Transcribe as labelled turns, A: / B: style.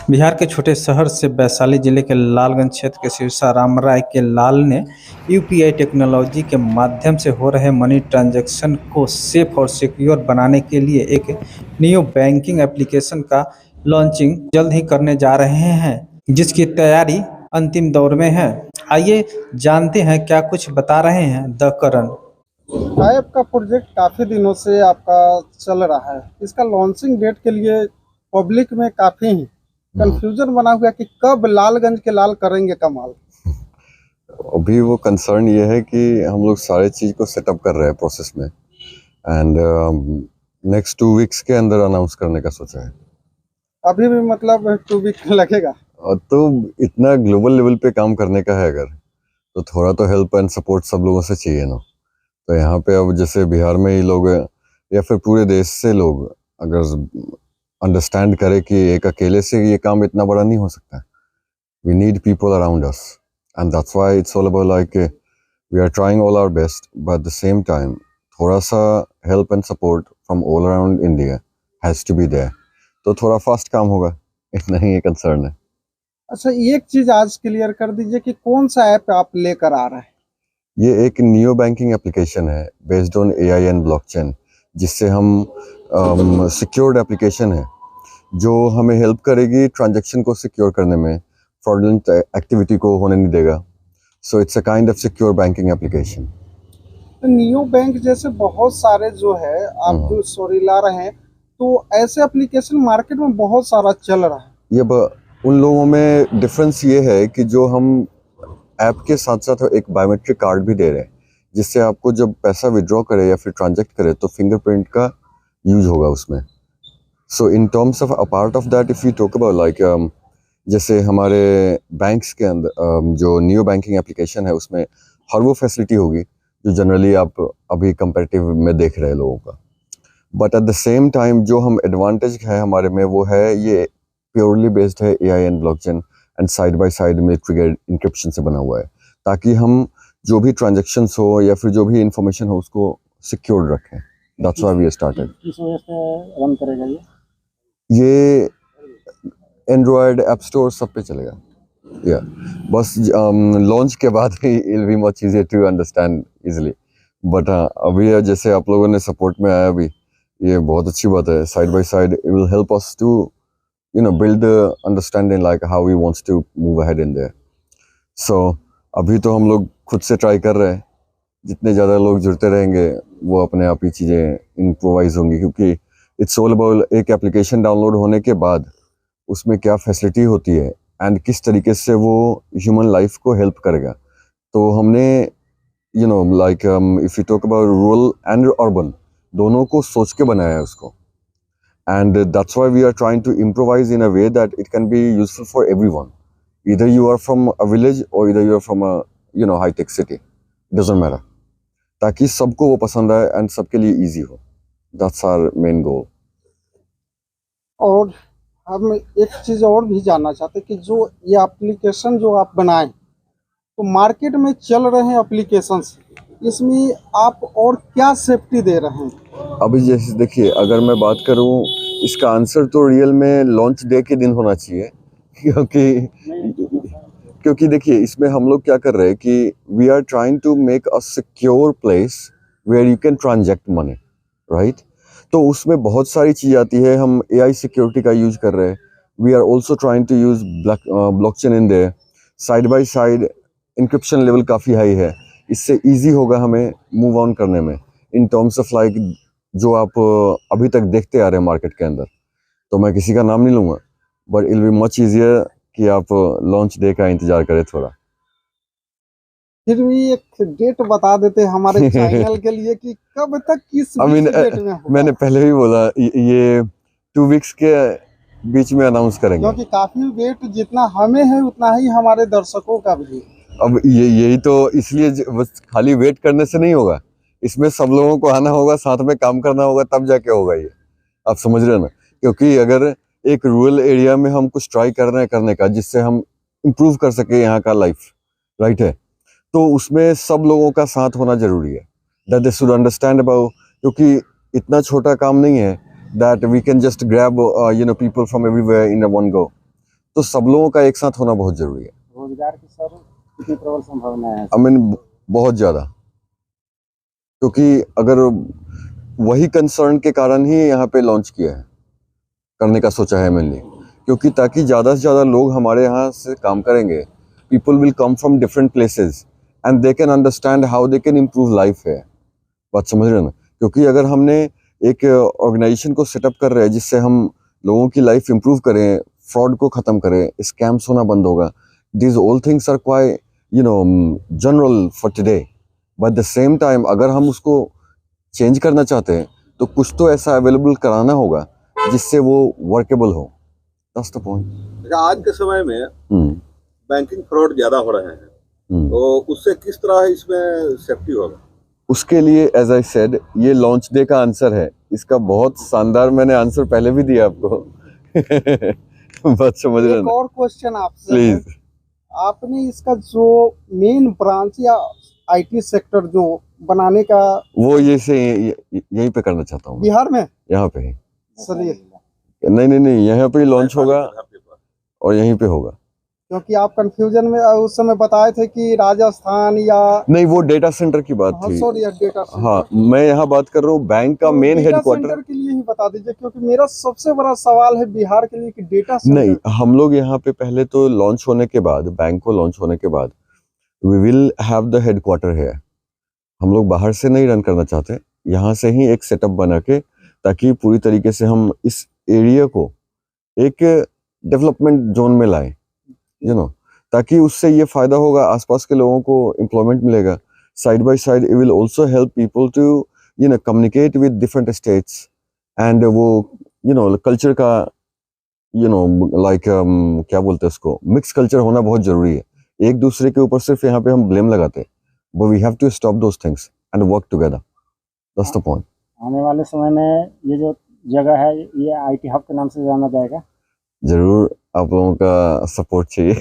A: बिहार के छोटे शहर से वैशाली जिले के लालगंज क्षेत्र के सिरसा रामराय के लाल ने यूपीआई टेक्नोलॉजी के माध्यम से हो रहे मनी ट्रांजैक्शन को सेफ और सिक्योर बनाने के लिए एक न्यू बैंकिंग एप्लीकेशन का लॉन्चिंग जल्द ही करने जा रहे हैं, जिसकी तैयारी अंतिम दौर में है। आइए जानते हैं क्या कुछ बता रहे हैं द करण।
B: ऐप का प्रोजेक्ट काफ़ी दिनों से आपका चल रहा है। इसका लॉन्चिंग डेट के लिए पब्लिक में काफ़ी कंफ्यूजन बना हुआ है कि कब लालगंज के लाल करेंगे कमाल।
C: अभी वो कंसर्न ये है कि हम लोग सारे चीज़ को सेटअप कर रहे हैं प्रोसेस में एंड नेक्स्ट 2 वीक्स के अंदर अनाउंस करने का सोचा है।
B: अभी भी मतलब 2 वीक लगेगा।
C: और तो इतना ग्लोबल लेवल पे काम करने का है अगर, तो थोड़ा तो हेल्प एंड सपोर्ट सब लोगों से चाहिए ना। तो यहाँ पे अब जैसे बिहार में ही लोग या फिर पूरे देश से लोग अगर अंडरस्टैंड करे कि एक अकेले से ये काम इतना बड़ा नहीं हो सकता। We need people around us and that's why it's all about like we are trying all our best, but at the same time थोड़ा सा help and support from all around India has to be there. तो थोड़ा fast काम होगा, इतना ही ये concern है।
B: अच्छा, एक चीज़ आज क्लियर कर दीजिए कि कौन सा ऐप आप लेकर आ रहे हैं।
C: ये एक नियो बैंकिंग एप्लीकेशन है based on AI and blockchain, जिससे हम सिक्योर्ड एप्लीकेशन है जो हमें हेल्प करेगी ट्रांजैक्शन को सिक्योर करने में, फ्रॉडलेंट एक्टिविटी को होने नहीं देगा। So it's a kind of secure banking application.
B: तो नियो बैंक जैसे बहुत सारे जो है आप जो सॉरी ला रहे हैं, तो ऐसे एप्लीकेशन मार्केट में बहुत सारा चल रहा है।
C: ये उन लोगों में डिफरेंस ये है कि जो हम ऐप के साथ साथ एक बायोमेट्रिक कार्ड भी दे रहे हैं, जिससे आपको जब पैसा विड्रॉ करे या फिर ट्रांजैक्ट करे तो फिंगरप्रिंट का यूज होगा उसमें। So in terms of a part of that if you talk about like जैसे हमारे बैंक्स के अंदर जो न्यू बैंकिंग एप्लीकेशन है उसमें हर वो फैसिलिटी होगी जो जनरली आप अभी कंपैरेटिव में देख रहे हैं लोगों का। But at the same time जो हम एडवांटेज है हमारे में वो है ये प्योरली बेस्ड है AI and blockchain and side by side में ट्रिगर इंक्रिप्शन से बना हुआ है, ताकि हम जो भी ट्रांजैक्शंस हो या फिर जो भी इंफॉर्मेशन हो उसको सिक्योर रखें। That's why we started.
B: किस वजह से रन करेगा
C: ये एंड्रॉयड ऐप स्टोर सब पे चलेगा या बस लॉन्च के बाद ही it will be much easier to understand easily. But हाँ, अभी जैसे आप लोगों ने सपोर्ट में आया अभी, ये बहुत अच्छी बात है। Side by side it will help us to build the understanding like how we wants to move ahead in there. So अभी तो हम लोग खुद से ट्राई कर रहे हैं, जितने ज़्यादा लोग जुड़ते रहेंगे वो अपने आप ही चीज़ें इम्प्रोवाइज होंगी, क्योंकि इट्स ऑल अबाउट एक एप्लीकेशन डाउनलोड होने के बाद उसमें क्या फैसिलिटी होती है एंड किस तरीके से वो ह्यूमन लाइफ को हेल्प करेगा। तो हमने like if you talk about rural and urban दोनों को सोच के बनाया है उसको, and that's why we are trying to improvise in a way that it can be useful for everyone, either you are from a village or either you are from a high tech city, it doesn't matter, ताकि सबको वो पसंद आए and सबके लिए easy हो। that's our main goal.
B: और हम एक चीज़ और भी जानना चाहते हैं कि जो ये एप्लीकेशन जो आप बनाएं, तो मार्केट में चल रहे हैं एप्लीकेशन, इसमें आप और क्या सेफ्टी दे रहे हैं।
C: अभी जैसे देखिए, अगर मैं बात करूं इसका आंसर तो रियल में लॉन्च डे के दिन होना चाहिए, क्योंकि देखिए इसमें हम लोग क्या कर रहे हैं कि we are trying to make a secure place where you can transact money, right. तो उसमें बहुत सारी चीज़ आती है। हम एआई सिक्योरिटी का यूज कर रहे हैं। We are also trying to use blockchain in there. Side by side encryption level काफ़ी हाई है, इससे ईजी होगा हमें मूव ऑन करने में इन टर्म्स ऑफ लाइक जो आप अभी तक देखते आ रहे हैं मार्केट के अंदर। तो मैं किसी का नाम नहीं लूँगा, but it will be much easier कि आप लॉन्च डे का इंतजार करें थोड़ा।
B: फिर भी एक डेट बता देते हमारे चैनल के लिए कि कब तक किस डेट में होगा।
C: मैंने पहले भी बोला ये 2 वीक्स के बीच में अनाउंस करेंगे,
B: क्योंकि काफ़ी वेट जितना हमें है उतना ही हमारे दर्शकों का भी।
C: अब यही तो इसलिए बस खाली वेट करने से नहीं होगा, इसमें सब लोगों को आना होगा, साथ में काम करना होगा, तब जाके होगा ये। आप समझ रहे हैं ना, क्योंकि अगर एक रूरल एरिया में हम कुछ ट्राई कर रहे हैं करने का जिससे हम इम्प्रूव कर सके यहाँ का लाइफ, राइट है, तो उसमें सब लोगों का साथ होना जरूरी है। That they should understand about, क्योंकि इतना छोटा काम नहीं है that we can just grab people from everywhere in a one go. तो सब लोगों का एक साथ होना बहुत जरूरी है।
D: रोजगार की सर कितनी प्रबल संभावना है?
C: आई मीन बहुत ज्यादा, क्योंकि अगर वही कंसर्न के कारण ही यहाँ पे लॉन्च किया है, करने का सोचा है मैंने, क्योंकि ताकि ज़्यादा से ज़्यादा लोग हमारे यहाँ से काम करेंगे। People will come from different places and they can understand how they can improve life है। बात समझ रहे हैं ना? क्योंकि अगर हमने एक ऑर्गेनाइजेशन को सेटअप कर रहे हैं जिससे हम लोगों की लाइफ इम्प्रूव करें, फ्रॉड को ख़त्म करें, स्कैम्स होना बंद होगा, these all things are quite general for today. But the same time अगर हम उसको चेंज करना चाहते हैं तो कुछ तो ऐसा अवेलेबल कराना होगा जिससे वो वर्केबल हो। That's the point.
E: आज के समय में बैंकिंग फ्रॉड ज्यादा हो रहे हैं, तो उससे किस तरह इसमें सेफ्टी होगा?
C: उसके लिए एज आई सेड, ये लॉन्च डे का आंसर है। इसका बहुत शानदार मैंने आंसर पहले भी दिया आपको। बात समझ रहे हैं
B: एक
C: ना?
B: और क्वेश्चन आपसे है।
C: प्लीज।
B: आपने इसका जो मेन ब्रांच या आईटी सेक्टर जो बनाने का
C: वो यहीं पे करना चाहता हूँ,
B: बिहार में,
C: यहाँ पे ही।
B: चलिए,
C: नहीं, यहाँ पे ही लॉन्च होगा और यहीं पे होगा।
B: क्योंकि आप कंफ्यूजन में उस समय बताए थे कि राजस्थान या
C: नहीं, वो डेटा सेंटर की बात थी।
B: Sorry data centre.
C: हाँ, मैं यहाँ बात कर रहा हूँ बैंक का
B: तो
C: मेन
B: डेटा
C: हेडक्वार्टर।
B: सेंटर के लिए ही बता दीजिए, क्योंकि मेरा सबसे बड़ा सवाल है बिहार के लिए कि डेटा सेंटर।
C: नहीं, हम लोग यहाँ पे पहले तो लॉन्च होने के बाद, बैंक को लॉन्च होने के बाद we will have the headquarter है। हम लोग बाहर से नहीं रन करना चाहते, यहाँ से ही एक सेटअप बना के, ताकि पूरी तरीके से हम इस एरिया को एक डेवलपमेंट जोन में लाएं, ताकि उससे ये फायदा होगा, आसपास के लोगों को एम्प्लॉयमेंट मिलेगा। Side by side it will also help people to communicate with different states and वो कल्चर का लाइक क्या बोलते हैं उसको, मिक्स कल्चर होना बहुत जरूरी है। एक दूसरे के ऊपर सिर्फ यहाँ पे हम ब्लेम लगाते हैं, but we have to stop those things and work together. That's the point.
D: आने वाले समय में ये जो जगह है ये आईटी हब के नाम से जाना जाएगा।
C: जरूर, आप लोगों का सपोर्ट चाहिए।